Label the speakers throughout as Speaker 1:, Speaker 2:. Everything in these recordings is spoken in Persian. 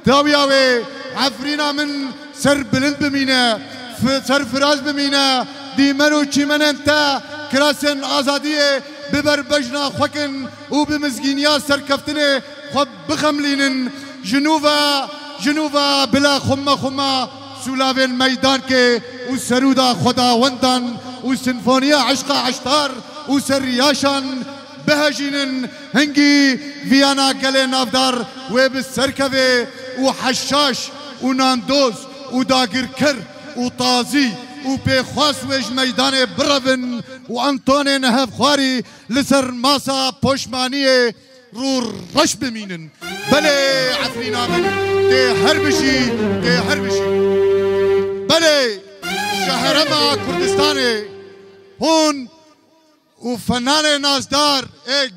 Speaker 1: داویاوی عفرینا من سر بلند بمینه سر فراز بمینه دیمن و چیمن انتا کراسن آزادیه ببر بجنا خوکن و بمزگینیا سرکفتنه خب بخملینن جنوبا بلا خما سولاوین میدان که و سرودا خداوندان و سنفونیا عشق عشتار و سریاشان بهجینن هنگی ویانا گل نافدار و بسرکوه و حشاش و ناندوز و داگرکر و طازی و بخواس ویج میدان برون و انتون نهف خواری لسر ماسا پشمانیه رو رش بمینن بله عفرینا من ده هر بشی بله شهرما کردستانه هون و فنان نازدار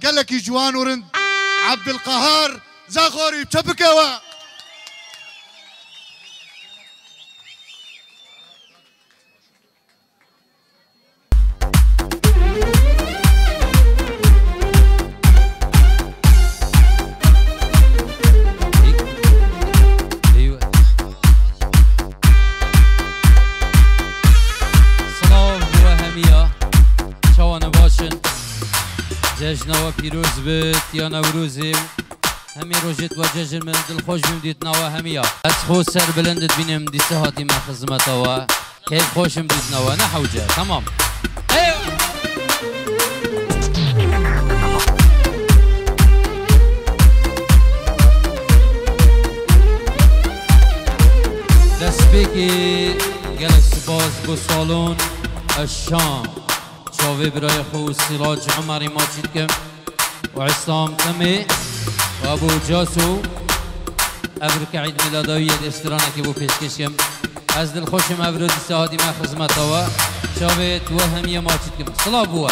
Speaker 1: گلکی جوان ورند عبدالقهار زاخوری چپکه و
Speaker 2: جشنوا پیروز بید یا نوروزی همی روزت و جشن من دل خوش بمدید نوا همیا از خود سر بلندت بینم دیسته هاتی من خدمتوا کیف خوشم دید نوا نه حوجه تمام دست بکی گلک سپاس بو سالون الشام شاوی برای خود سراج عمری ماجد کم و عصام تمی و ابو جاسو ابرک عید میلادویه دسترانه که بو پیشکش کم از دل خوشم ابرو دیسته هادی من خدمتوا شاوی تو همیه ماجد کم صلاح بوه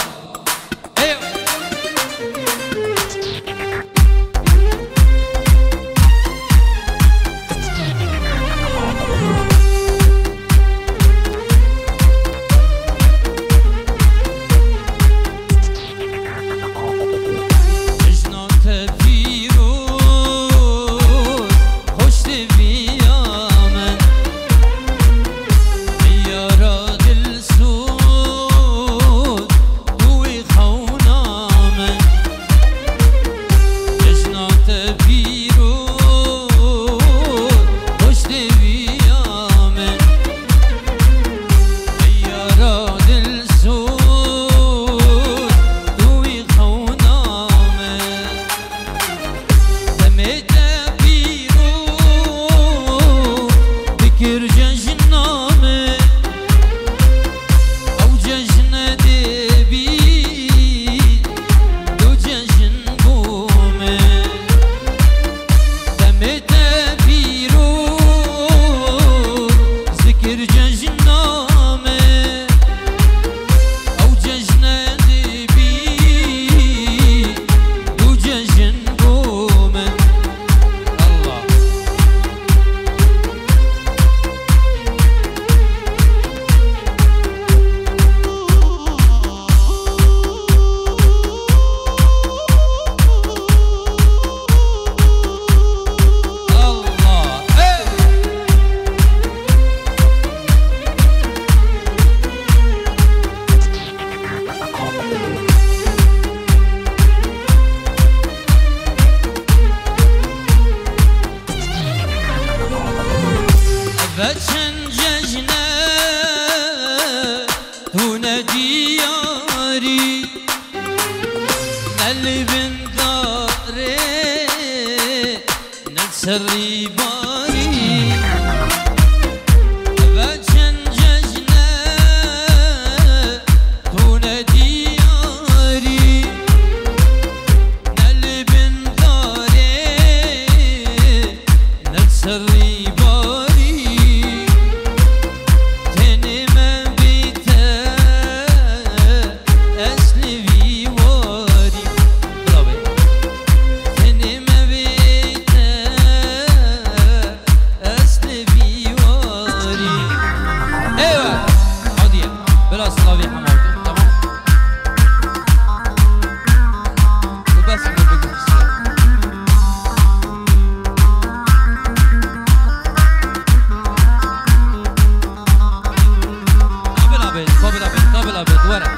Speaker 2: بلا بيت ورا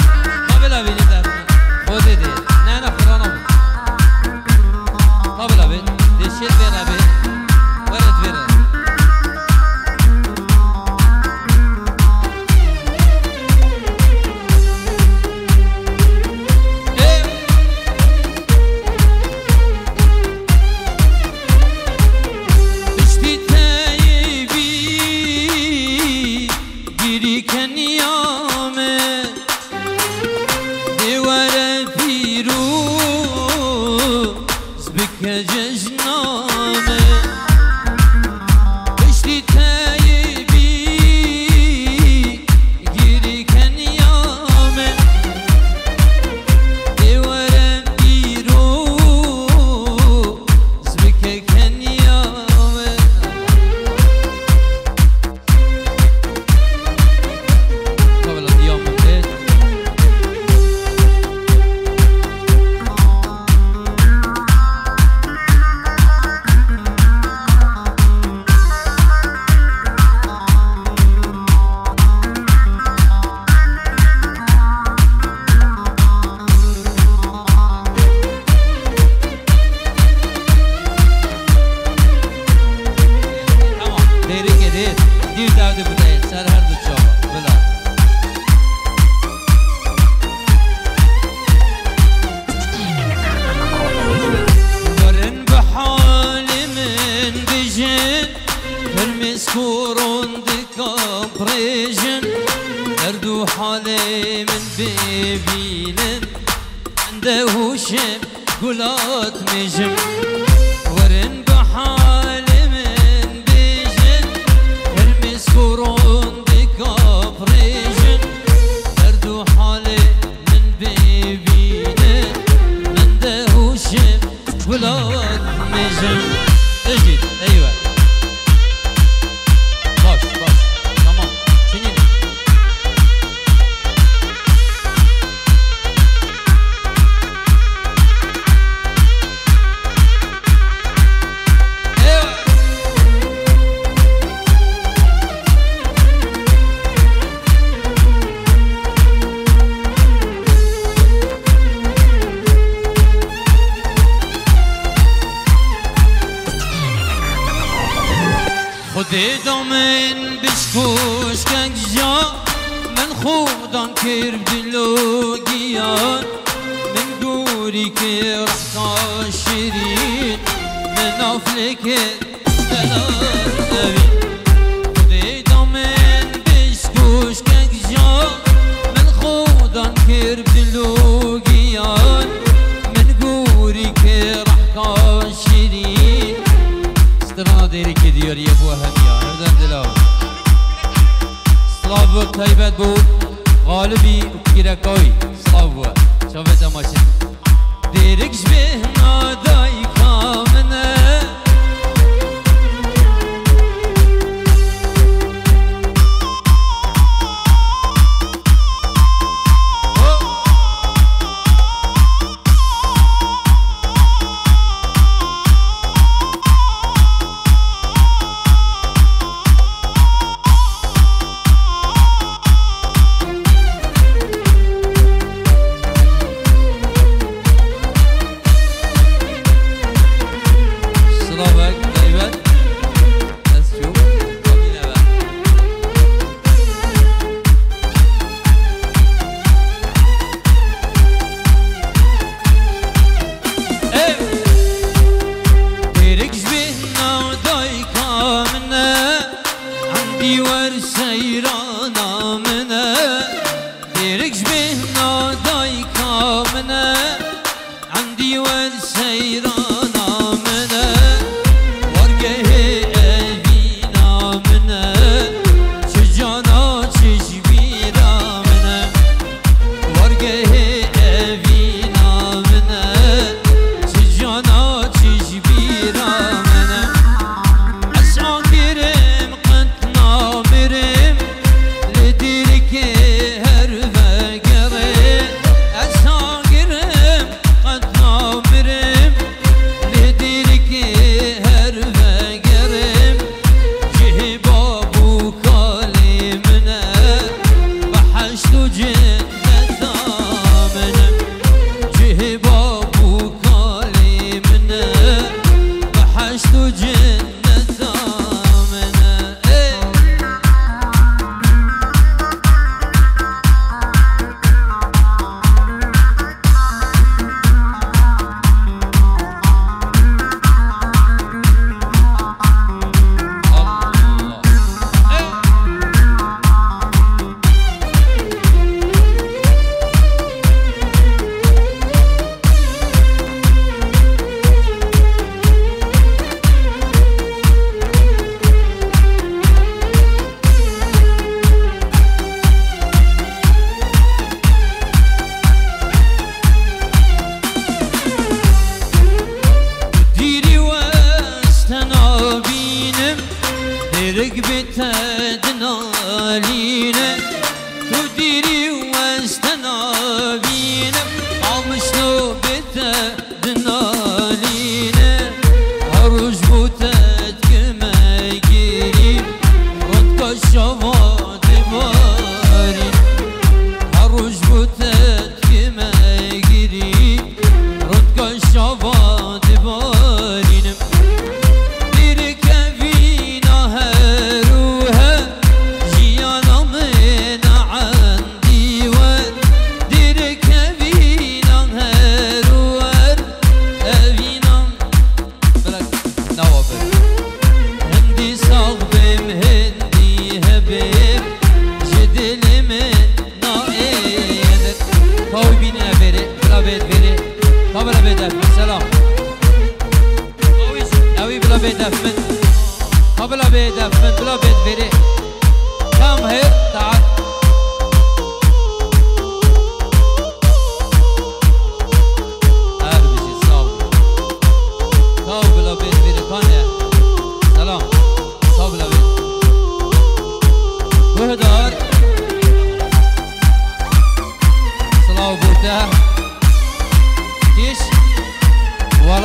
Speaker 2: ما بلا بيت خودي دي نانا خرانا ما بلا بيت دي شيل بلا بيت ورد بلا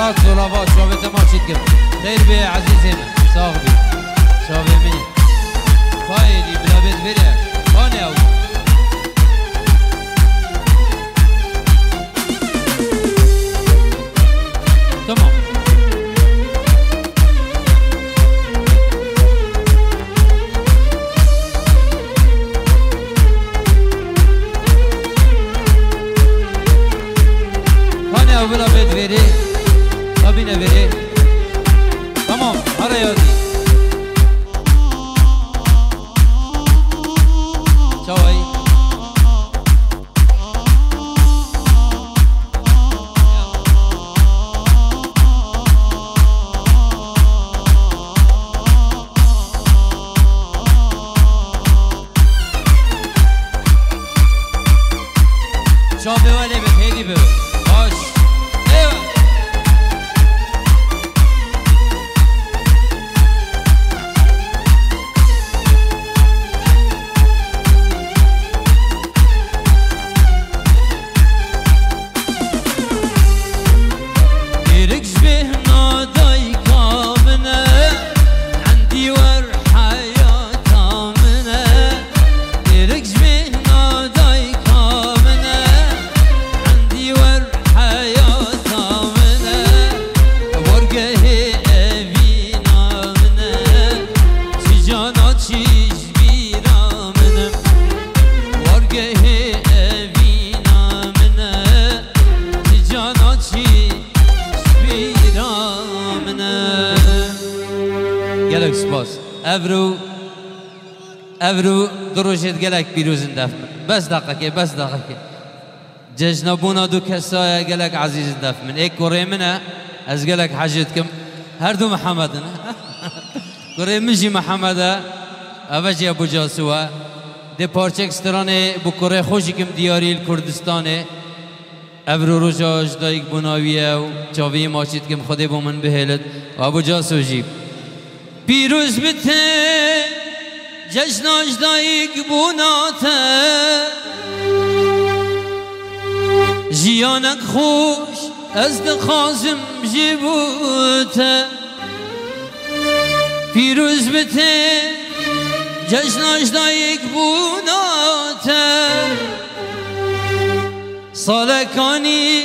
Speaker 2: صلاة صلوات شوفي تماشي تقم خير بي عزيزي من صاحبي شوفي مني فايدي بلا بيت بريا فاني أو تمام فاني أو بلا بيت بري طبينا بري تمام هرا يودي شوي شوفي ولي بتهدي بو باش ايوه يركش به ناداي كامنه عندي ور حياة آمنه يركش به ناداي كامنه عندي ور حياة آمنه ورقه أبينا منه سجانا تشيش بيرا منه ورقه أبينا منه سجانا تشيش گلک سپاس ابرو دروشت گلک بیروزن دفن بس دقیقه ججنبونا دو کسای گلک عزیز دفن ایک کوری منه از گلک حاجت کم هر دو محمدن کوری مجی محمده اوجی ابو جاسوه دی پارچک سترانه بو کوری خوشی کم دیاری کردستانه ابرو روژاج دایک بناویه و چاوی ماشید کم خودی با من بهلد و ابو جاسو جیب پیروز بته جشناج دایک بناته جیانک خوش از دخازم جیبوته پیروز بته جشناج دایک بناته صالکانی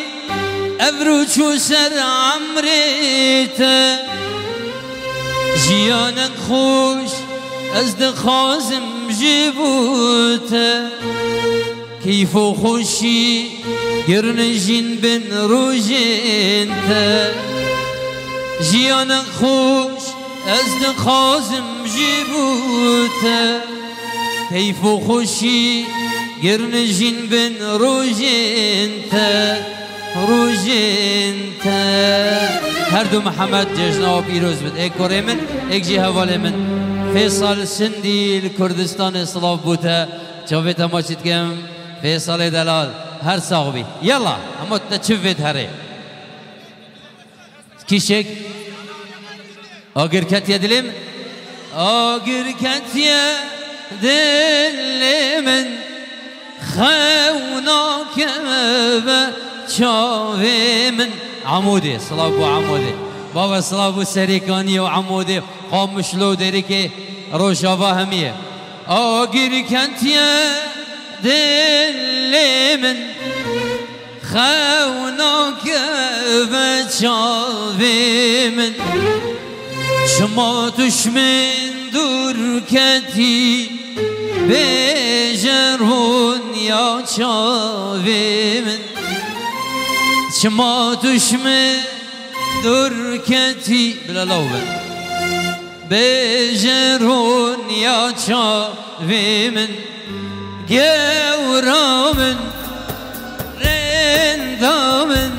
Speaker 2: ابرو چو سر عمریته جیانک خوش از دخازم جیبوته کیف و خوشی گرنجین بن روژینته جیانک خوش از دخازم جیبوته کیف و خوشی گرنجین بن روژینته هر دو محمد جشنا و پیروز بد ایک کوری من ایک جی حواله من فیصل سندی کردستان سلاف بوده چاوی تماشید کم فیصل دلال هر صاحبی یلا اما تچوید هره کیشک آگر کتیه دلیم آگر کتیه دلیم خوناك بشاوي من عمودي صلاة بو عمودي بابا صلاة بو سريكاني وعمودي قام شلو دريكي روشافا همية آقر كنت يا دلي من خوناك بشاوي من شماتش من دركتي بجرون یا چاوی من شما دشمن درکتی بلا لوبن بجرون یا چاوی من گورا من رندا من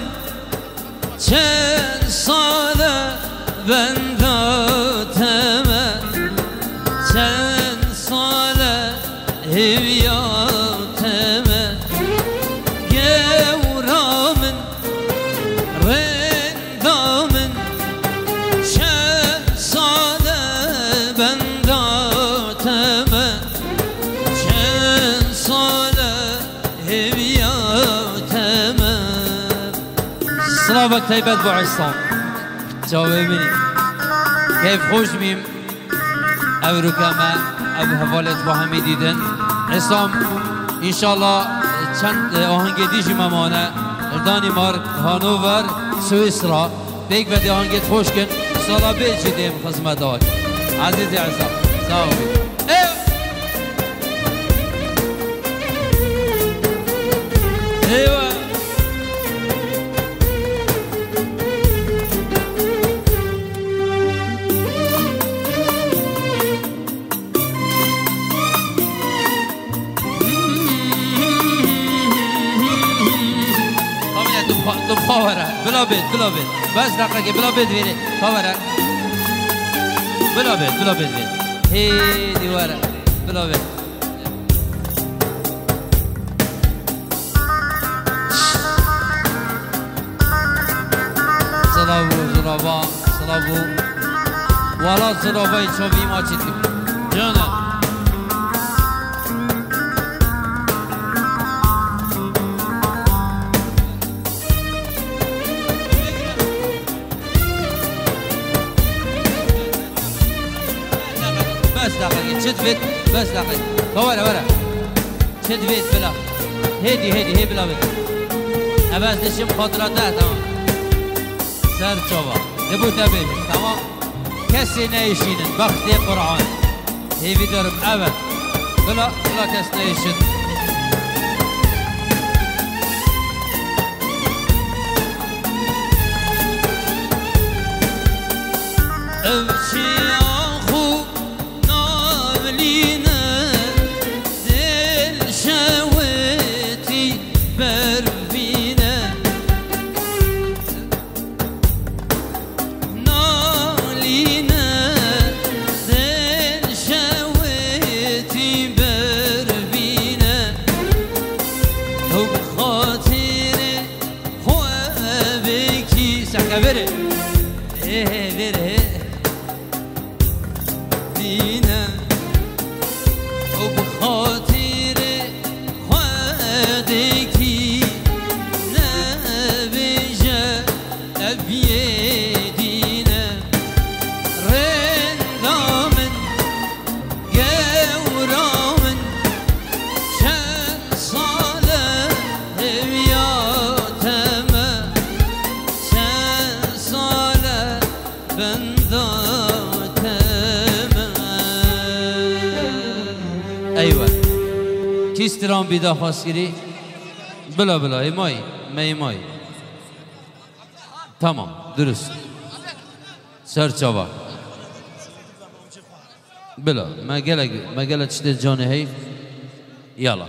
Speaker 2: چند ساله بنداتم چند ساله هویاتم گورا من رندا من چند ساله بنداتم چند ساله هویاتم سلامك تيبت بو عصام جاوه مني كيف خوش بيم او ركما او حوالت با همه دیدن عصام انشالله چند آهنگ دیجی ممانه دانمارک هانوور سوئیسرا بیگ بدی آهنگت خوش کن سالا بیچی دیم خدمت آج عزیزی عصام سلام ايوه خاوره بلا بيت بس دقيقه بلا بيت ويري خاوره بلا بيت هي ديواره بلا بيت صلابو ولا صلابای چوبی ما چیت جانا بس دقيقة شد فيت بس دقيقة ورا شد فيت بلا هدي بلا بيت أباس نشم خاطرات ده تمام سر چوبا نبوتا بيبي تمام كسي نايشينن بختي قرآن هيفي دارم أبد بلا كس نايشن امشي اخو نابلينا دل شويتي برفينا نالينا دل شويتي برفينا وبخاطري خوابكي سحكا بري بري دينا وبخاطري خوادكي نبجا أبيدينا رندامن قورامن شن صالة بياتما شن صالة ايوه کیستران بیدا خواستگیری بلا ایمایی تمام درست سر چاوا بلا ما گلت چده جانه هی یالا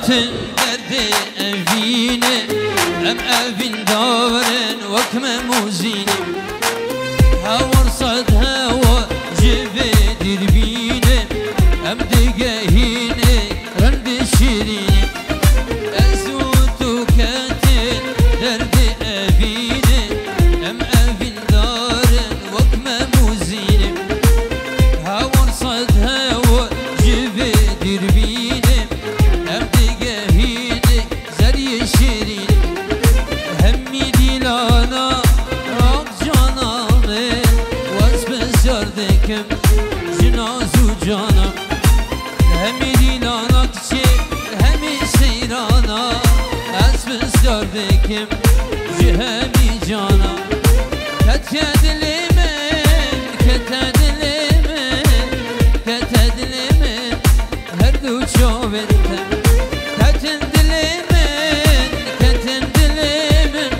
Speaker 3: Derdi evine
Speaker 2: ام افين دارن وكم موزيني هور صد هوا جبه دربيني ام دقاهيني رند شيريني ازوتو كاتل درد ابيني ام افين دارن وكم موزيني هور صد هوا جبه دربيني ام دقاهيني زري شيريني همي ديلانا راق جانامي واسب زردكم جنازو جانا همي ديلانا كشي همي سيرانا اسب زردكم جهمي جانا كتدلمن كتدلمن كتدلمن هردو شوبنت كتدلمن كتدلمن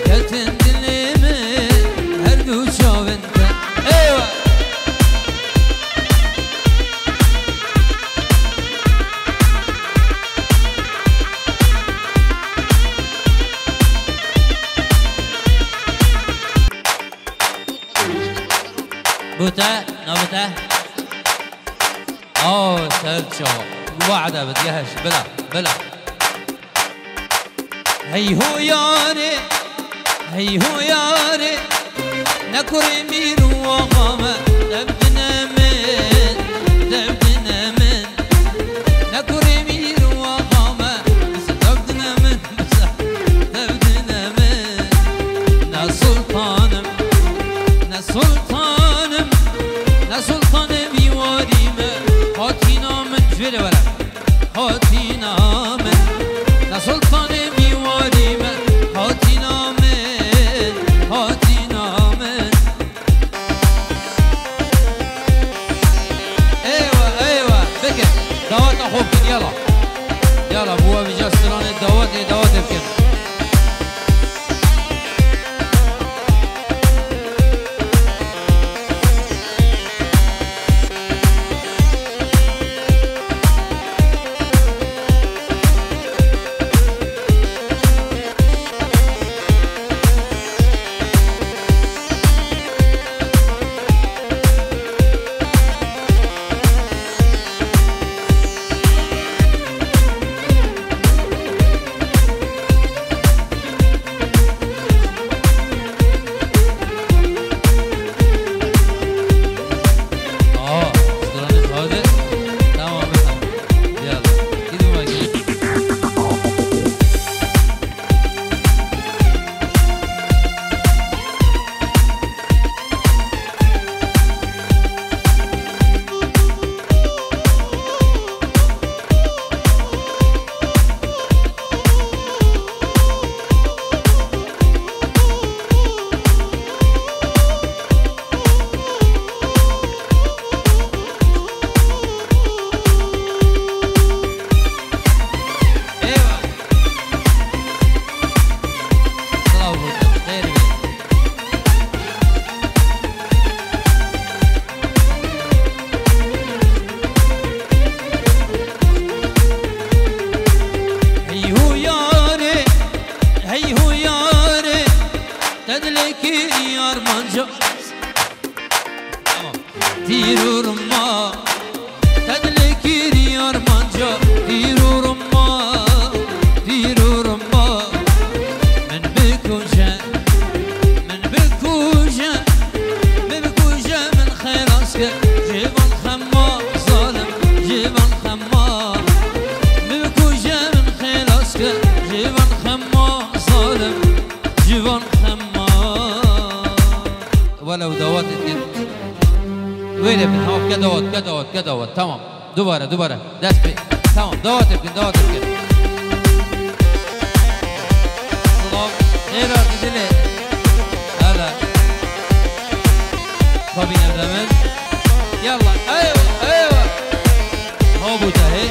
Speaker 2: كتدلمن هردو شوبنت ايوه بوتا نبوتا سرچو وعده بديهش بلا بلا هي هو ياري هي هو ياري نكري ميرو وغامة دبنا من دبنا من نكري ميرو وغامة دبنا من دبنا من نا سلطانم نا سلطانم نا سلطانم يواريمه هاتينا من جويل ورا هاتينا من نا سلطانم يواريمه هاتينا من هاتينا من ايوه ايوه بكر دوات اخوك يلا يلا بوا بجسران الدوات دوات بكر تمام دوباره دست بي تمام دوات يمكن سلام ايرا ديلي هلا طبيعي دمن يلا ايوه هو بوجهي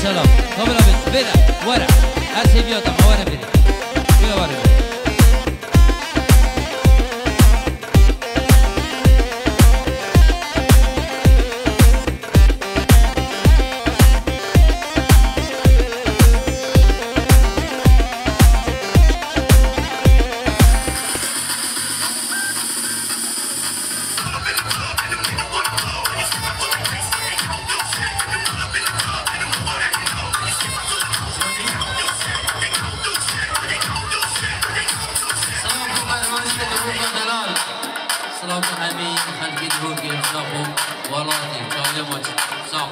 Speaker 2: سلام قبل بيت بلا ورا اسيب يا طما ورا بيت بلا ورا بيت سلام همین خلقی دور که سلام والله جاوی ماچ سلام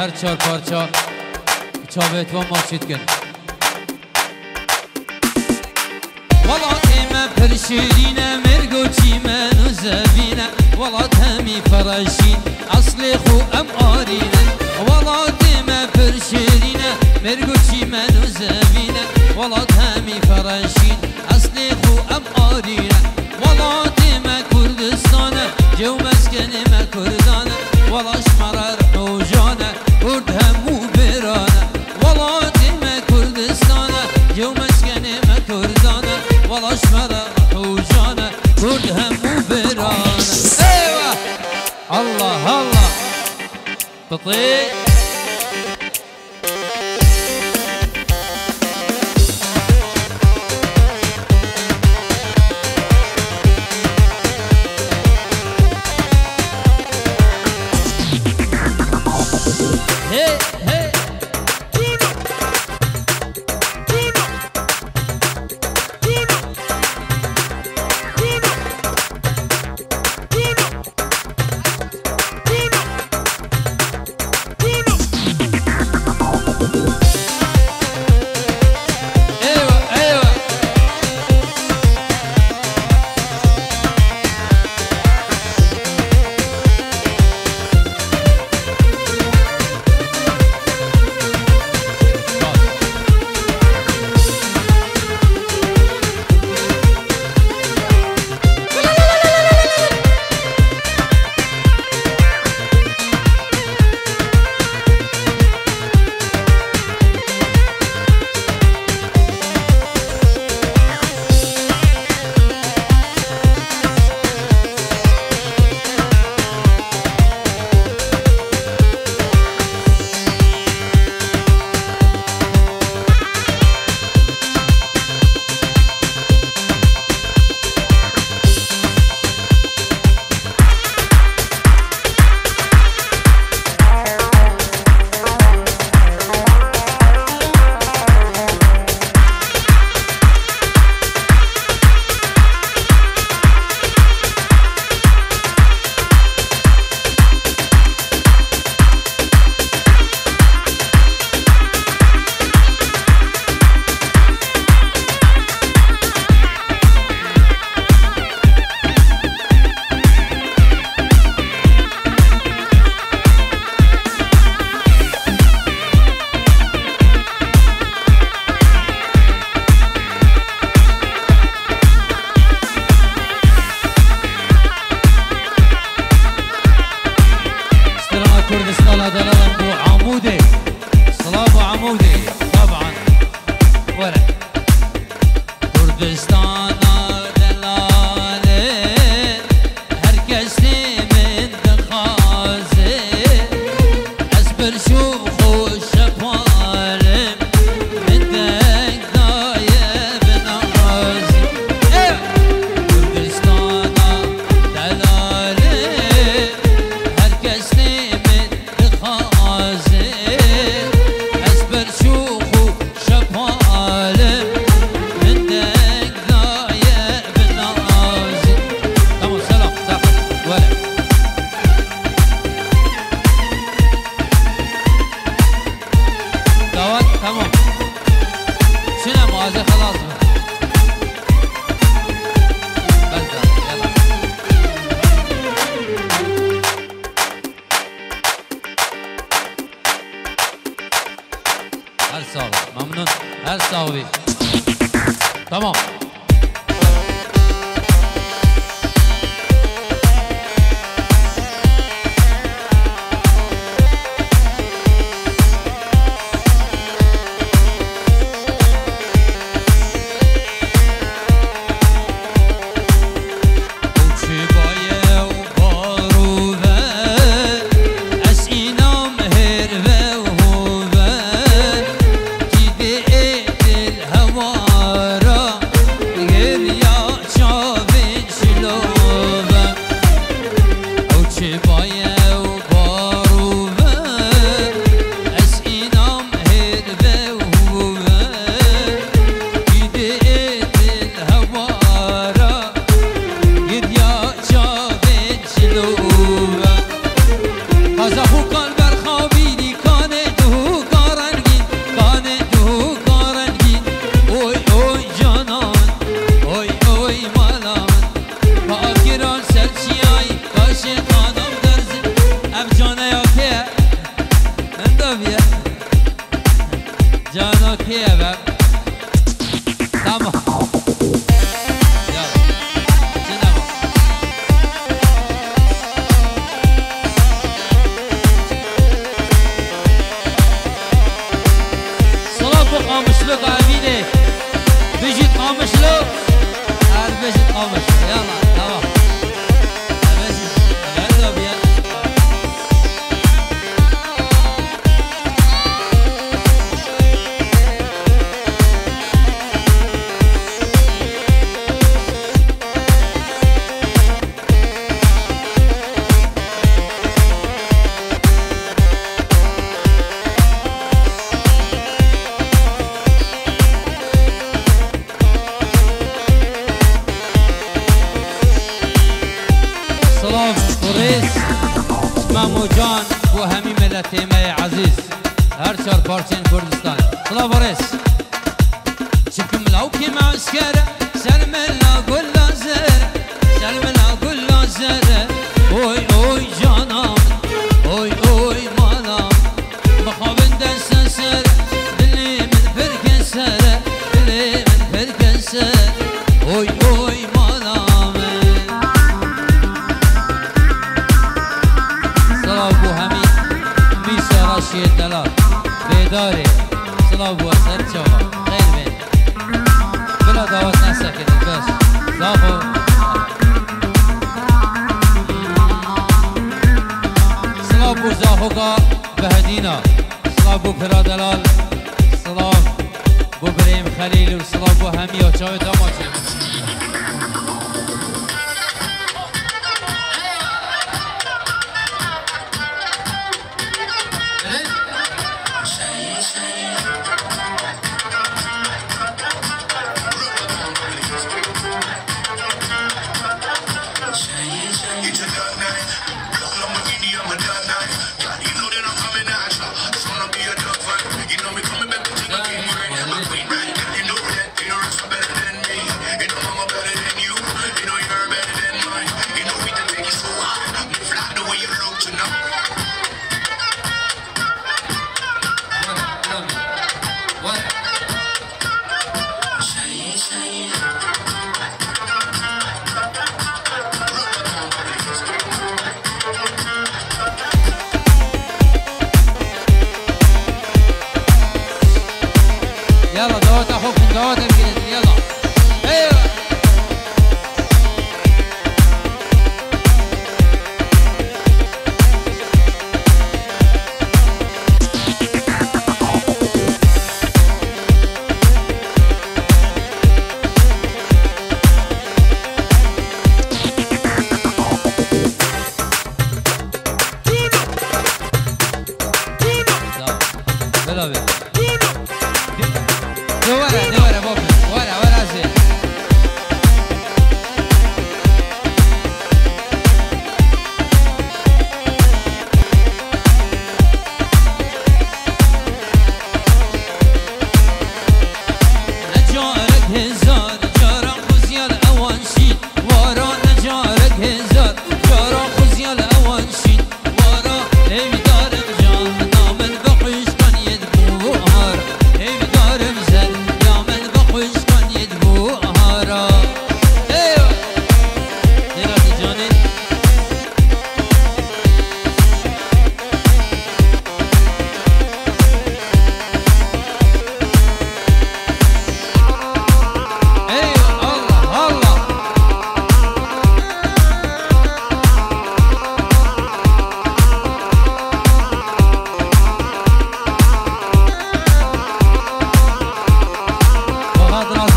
Speaker 2: هر چهار پارچه چاوت و ماشید کن والله تیمه پرشیرینه مرگو چیمن و زبینه والله تمی فرشین اصل خو ام آرینه والله تیمه پرشیرینه مرگو چیمن و زبینه والله تمی فرشین اصل خو ام آرینه والله تیمه کردستانه جو مسکنه کردانه والله شمرر حوجانه کرد همو برانه والله تیمه کردستانه جو مسکنه کردانه والله شمرر حوجانه کرد همو برانه ایوه الله الله تطيق
Speaker 3: Bruno.
Speaker 2: صاحبي تمام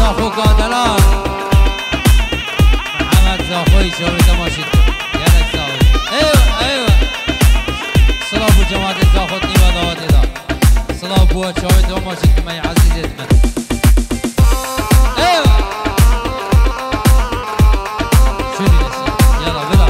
Speaker 2: زاخو قادلان محمد زاخوی شوی تماشید یلک زاخوی ایوه صلاح بو جماعت زاخوت نیوه داوت ادا صلاح بو شوی تماشید که من عزیزت من ایوه شوری نسی یلا بلا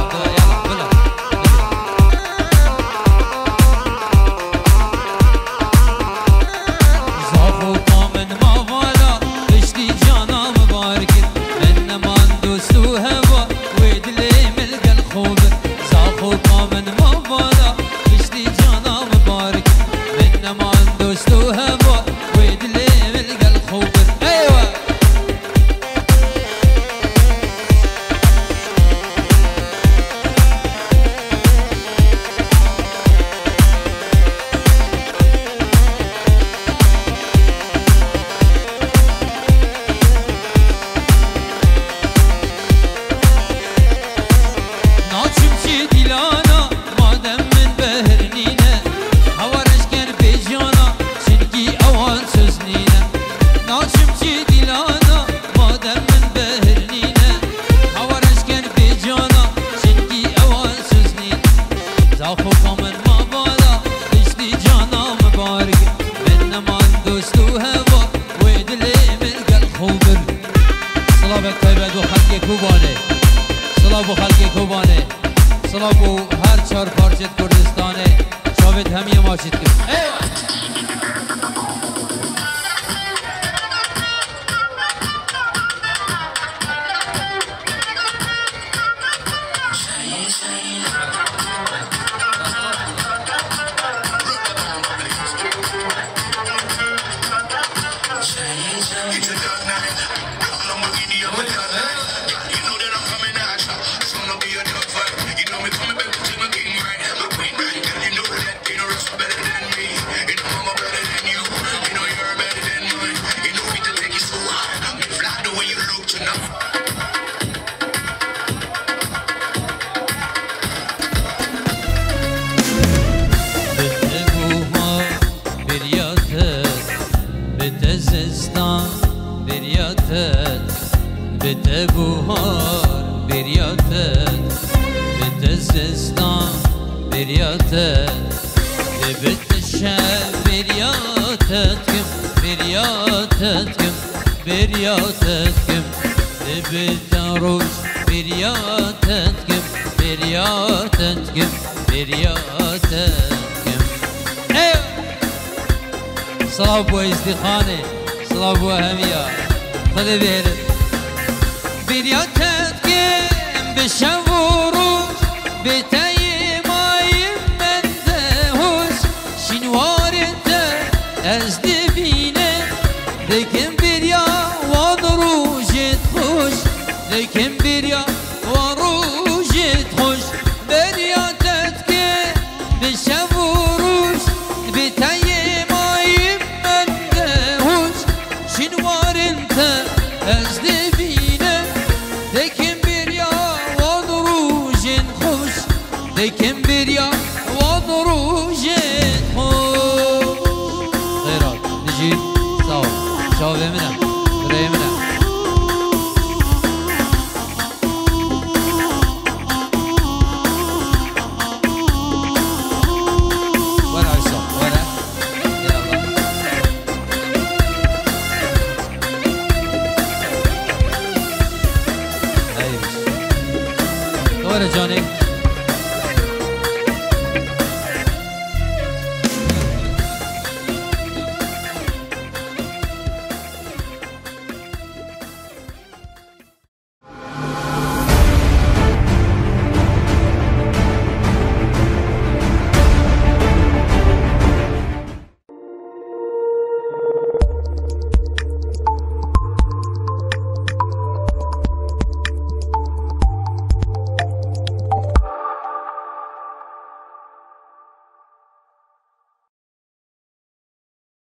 Speaker 2: زاخو کامن موالا بشتی جانا مبارکت من نمان دوستو هوا ویدلی ملگل خوب زاخو کامن موالا بشتی جانا مبارکت من نمان دوستو هوا ویدلی ملگل خوب ایوه صلاح بو هر چهار پارچت کردستانه شاید همیه ماشید کن بته بوهار بریاتت بته زستان بریاتت بته شب بریاتت کم بریاتت کم بریاتت کم بته روش بریاتت کم بریاتت کم بریاتت کم صلاح بو ازدخانه صلاح بو همیا خلی بیرد بریاتت کم بشم و روش بتای مایم من دهوش شنوارت از دبینه لیکن بریا وان روشت خوش لیکن بریا وان روشت خوش بریاتت کم بشم و روش بتای مایم من دهوش شنوارت از دبینه لیکن بریا وان روشت خوش لیکن بریا وان روشت خوش خیرات نجیب ساو شاوه منم برای منم ورا عصام ورا يلا ايوه ورا جانك